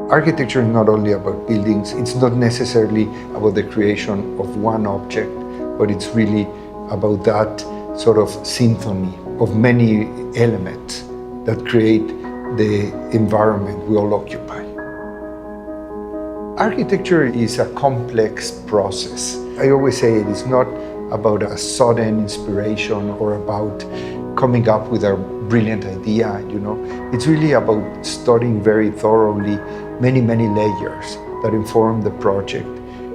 Architecture is not only about buildings, it's not necessarily about the creation of one object, but it's really about that sort of symphony of many elements that create the environment we all occupy. Architecture is a complex process. I always say it is not about a sudden inspiration or about coming up with a brilliant idea, It's really about studying very thoroughly many layers that inform the project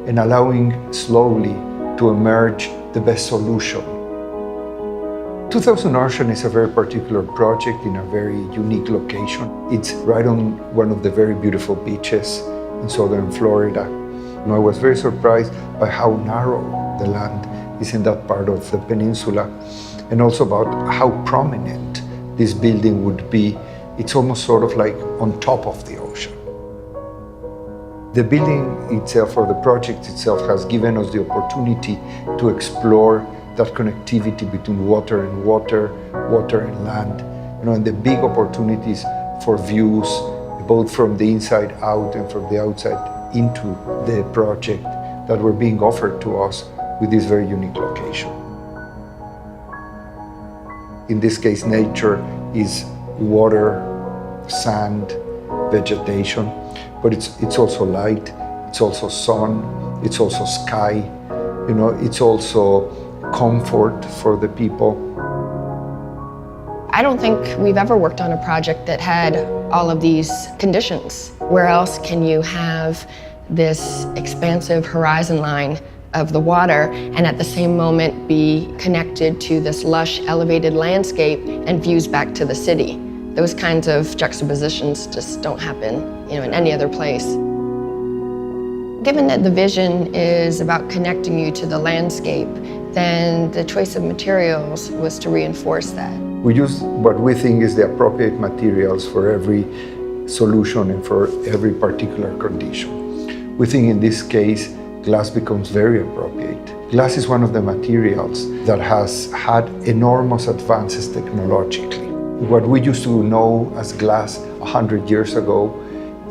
and allowing slowly to emerge the best solution. 2000 Ocean is a very particular project in a very unique location. It's right on one of the very beautiful beaches in southern Florida. I was very surprised by how narrow the land is in that part of the peninsula, and also about how prominent this building would be. It's almost sort of like on top of the ocean. The building itself, or the project itself, has given us the opportunity to explore that connectivity between water and water, water and land, and the big opportunities for views, both from the inside out and from the outside into the project that were being offered to us with this very unique location. In this case, nature is water, sand, vegetation, but it's also light, it's also sun, it's also sky, it's also comfort for the people. I don't think we've ever worked on a project that had all of these conditions. Where else can you have this expansive horizon line of the water and at the same moment be connected to this lush, elevated landscape and views back to the city? Those kinds of juxtapositions just don't happen, in any other place. Given that the vision is about connecting you to the landscape, then the choice of materials was to reinforce that. We use what we think is the appropriate materials for every solution and for every particular condition. We think in this case, glass becomes very appropriate. Glass is one of the materials that has had enormous advances technologically. What we used to know as glass 100 years ago,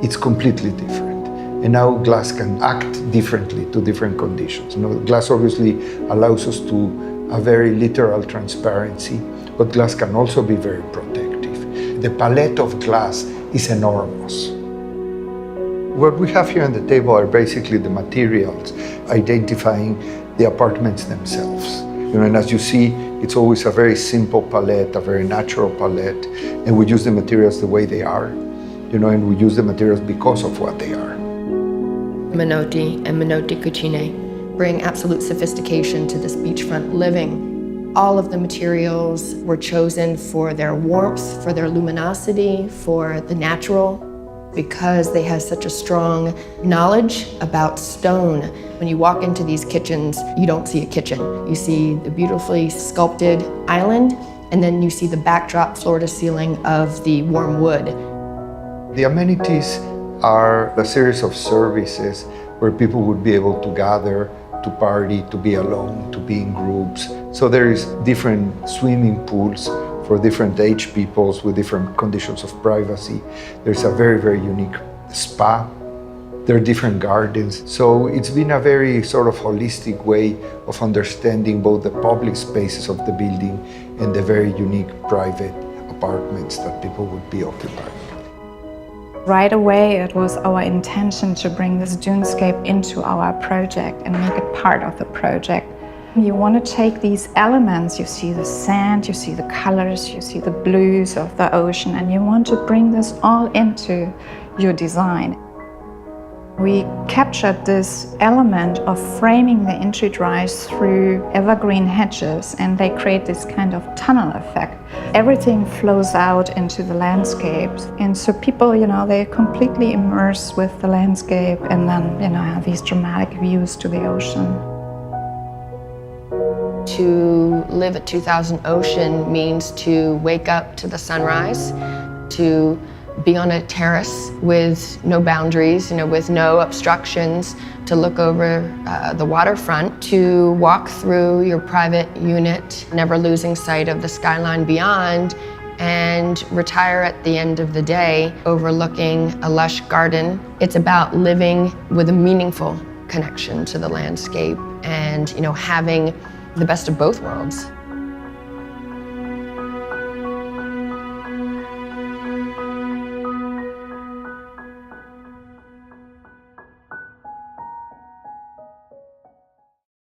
it's completely different. And now glass can act differently to different conditions. Glass obviously allows us to a very literal transparency, but glass can also be very protective. The palette of glass is enormous. What we have here on the table are basically the materials, identifying the apartments themselves. And as you see, it's always a very simple palette, a very natural palette, and we use the materials the way they are, and we use the materials because of what they are. Menotti and Menotti Cucine bring absolute sophistication to this beachfront living. All of the materials were chosen for their warmth, for their luminosity, for the natural, because they have such a strong knowledge about stone. When you walk into these kitchens, you don't see a kitchen. You see the beautifully sculpted island, and then you see the backdrop floor to ceiling of the warm wood. The amenities are a series of services where people would be able to gather, to party, to be alone, to be in groups. So there is different swimming pools for different age peoples with different conditions of privacy. There's a very unique spa. There are different gardens. So it's been a very sort of holistic way of understanding both the public spaces of the building and the very unique private apartments that people would be occupying. Right away, it was our intention to bring this dunescape into our project and make it part of the project. You want to take these elements, you see the sand, you see the colors, you see the blues of the ocean, and you want to bring this all into your design. We captured this element of framing the entry drives through evergreen hedges, and they create this kind of tunnel effect. Everything flows out into the landscape, and so people, they're completely immersed with the landscape, and then, have these dramatic views to the ocean. To live at 2000 Ocean means to wake up to the sunrise, to be on a terrace with no boundaries, with no obstructions, to look over the waterfront, to walk through your private unit, never losing sight of the skyline beyond, and retire at the end of the day overlooking a lush garden. It's about living with a meaningful connection to the landscape and, having the best of both worlds.